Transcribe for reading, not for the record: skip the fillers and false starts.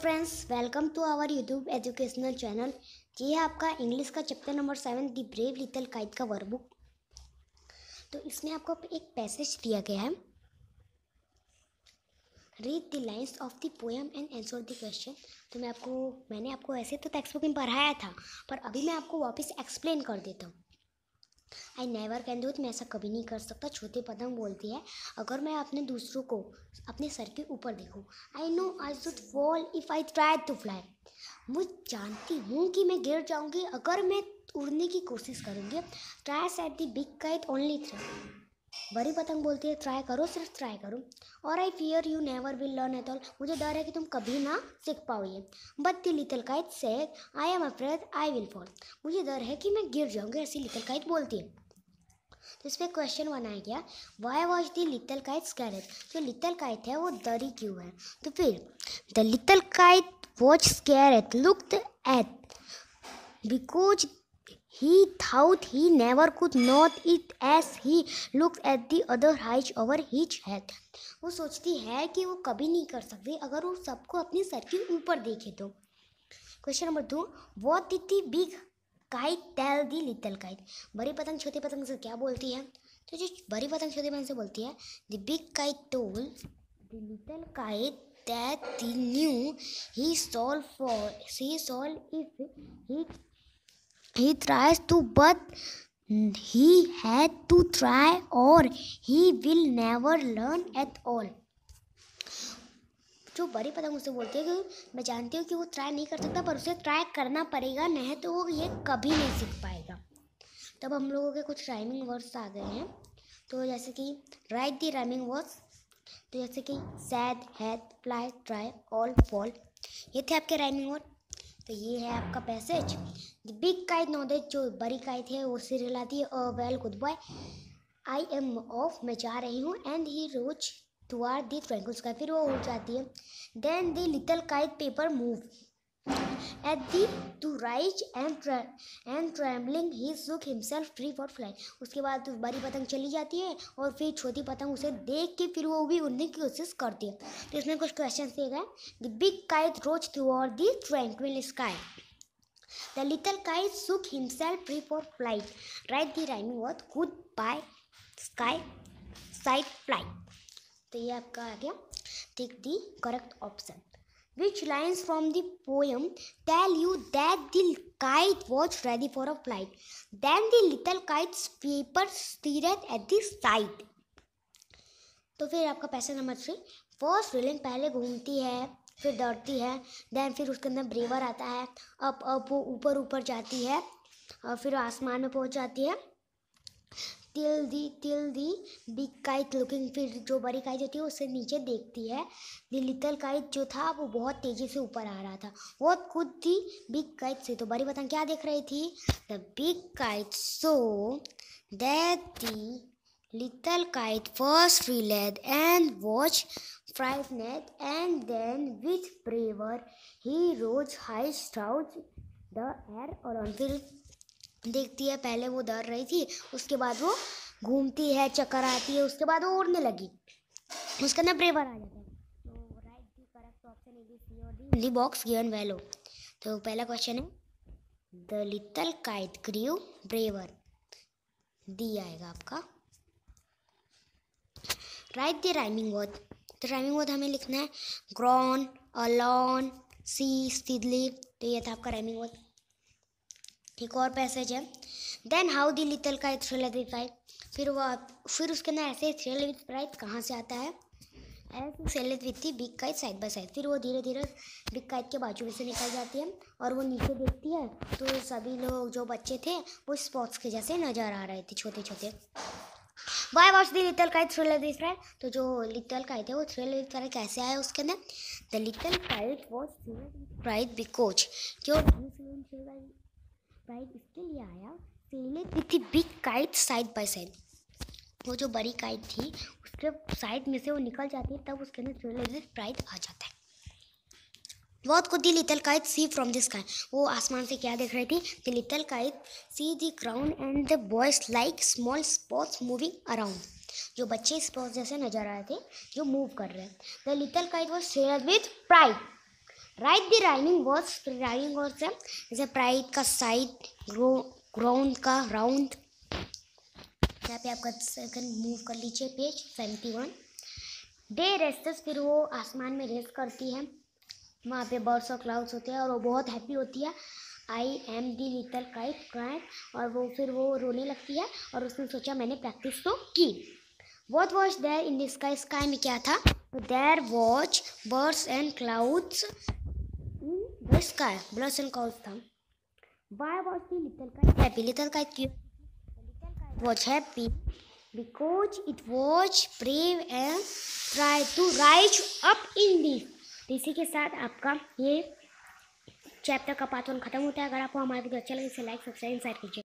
Friends, welcome to our YouTube educational channel. ये है आपका इंग्लिश का chapter number 7 the brave little kite का वर्कबुक। तो इसमें आपको एक पैसेज दिया गया है। Read the lines of the poem and answer the question. तो मैंने आपको ऐसे तो टेक्स्ट बुक में पढ़ाया था, पर अभी मैं आपको वापस एक्सप्लेन कर देता हूँ। I never can do it, मैं ऐसा कभी नहीं कर सकता। छोटी पतंग बोलती है, अगर मैं अपने दूसरों को अपने सर के ऊपर देखूं। I know I should fall if I try to fly, मुझ जानती हूँ कि मैं गिर जाऊंगी अगर मैं उड़ने की कोशिश करूँगी। Try set the big kite only three, बड़ी पतंग बोलती है ट्राई करो, सिर्फ ट्राई करो। और I fear you never will learn at all, मुझे डर है कि तुम कभी ना सीख पाओगे। But the little kite said I am afraid I will fall, मुझे डर है कि मैं गिर जाऊंगी, ऐसी लिटिल काइट बोलती है। तो इस पर क्वेश्चन बनाया गया, why was the little kite scared, जो लिटिल काइट है वो डरी क्यों है। तो फिर the little kite was scared looked at because he thought he never could not it as he looked at the other heights over his head। वो सोचती है कि वो कभी नहीं कर सकती अगर वो सबको अपने सर के ऊपर देखे तो। Question number 2, what did the big kite tell the little kite, बड़ी पतंग छोटी पतंग से क्या बोलती है। तो जो बड़ी पतंग छोटी पतंग से बोलती है, the big kite told the little kite that he knew he saw if he tries to, but he had to try or he will never learn at all। जो बड़ी पतंग उससे बोलती है कि मैं जानती हूँ कि वो ट्राई नहीं कर सकता, पर उसे ट्राई करना पड़ेगा, नहीं तो वो ये कभी नहीं सीख पाएगा। तब हम लोगों के कुछ राइमिंग वर्ड्स आ गए हैं। तो जैसे कि राइट द राइमिंग वर्ड्स, तो जैसे कि sad, had, fly, try, all, fall, ये थे आपके राइमिंग वर्ड। तो ये है आपका passage. The big kite nodded, जो बड़ी काइट है वो सिर हिलाती है, a well good bye, I am off, मैं जा रही हूँ, and he rose toward the tranquil sky, फिर वो उड़ जाती है। Then the little kite paper move at the to rise and trembling he shook himself free for fly, उसके बाद बड़ी पतंग चली जाती है और फिर छोटी पतंग उसे देख के फिर वो भी उड़ने की कोशिश करती है। तो इसमें कुछ क्वेश्चन दिए गए। The big kite rose toward the tranquil sky, the little kite shook himself free for flight, write the rhyming word good bye sky side fly. तो ये आपका आ गया, tick the correct option. Which lines from the poem tell you that the kite was ready for a flight? Then the little kite's paper stared at the side। तो फिर आपका passage number 3, first feeling, पहले घूमती है फिर डरती है, then फिर उसके अंदर ब्रेवर आता है, अब वो ऊपर ऊपर जाती है और फिर आसमान में पहुंच जाती है। Till the big kite looking, फिर जो बड़ी काइट होती है उससे नीचे देखती है। द लिटिल काइट जो था वो बहुत तेजी से ऊपर आ रहा था। What could the big kite से, तो बड़ी पतंग क्या देख रही थी। The big kite so that the little kite first fled and was frightened, and then with braver he rose high through the air, और फिर देखती है, पहले वो डर रही थी, उसके बाद वो घूमती है, चक्कर आती है, उसके बाद वो उड़ने लगी, उसके अंदर ब्रेवर आ जाता है। तो right the correct option is C और दी बॉक्स गिवन वैल्यू। तो पहला क्वेश्चन है, the little kite grew braver, D आएगा आपका। राइट द राइमिंग वर्ड, तो राइमिंग वर्ड हमें लिखना है ग्रॉन, अलॉन, सी, स्टिडली। तो ये था आपका राइमिंग वर्ड। एक और पैसेज है, then how the little kite thrilled with flight, फिर उसके अंदर ऐसे थ्रिल विद फ्लाइट कहाँ से आता है, as sailed with the big kite side by side, फिर वो धीरे धीरे बिग काइट के बाजू में से निकल जाती है और वो नीचे देखती है, तो सभी लोग जो बच्चे थे वो स्पॉट्स के जैसे नजर आ रहे थे, छोटे छोटे। Y was the little kite thrilled with flight, तो जो लिटिल काइट है वो थ्रिल विद फ्लाइट कैसे आया उसके अंदर। The little kite was thrilled with flight because, क्यों फ्लाइट इसके लिए आया, salad with the big kite side by side, वो जो बड़ी काइट थी उसके साइड में से वो निकल जाती है, तब उसके अंदर थ्रिल्ड विद फ्लाइट आ जाता है। What could the little kite see from the sky, वो आसमान से क्या देख रही थी। The little kite see the ground and the boys like small spots moving around, जो बच्चे स्पॉट्स जैसे नजर आ रहे थे जो मूव कर रहे हैं। The little kite was thrilled with pride, right the rhyming words. Rhyming words है जैसे प्राइड का साइड, ग्राउंड का राउंड। यहाँ पे आपका सेकंड मूव कर लीजिए पेज 71। डे रेस्टेस, फिर वो आसमान में रेस्ट करती है, वहाँ पे बर्ड्स और क्लाउड्स होते हैं और वो बहुत हैप्पी होती है। I am the little kite cried, और वो फिर वो रोने लगती है और उसने सोचा मैंने प्रैक्टिस तो की। What was there in the sky, sky में क्या था? There was birds and clouds in the sky, birds and clouds था। Why was the little kite happy, little kite was happy because it was brave and tried to rise up in this। इसी के साथ आपका ये chapter का part 1 खत्म होता है। अगर आपको हमारा वीडियो अच्छा लगे इसे लाइक, सब्सक्राइब, शेयर कीजिए।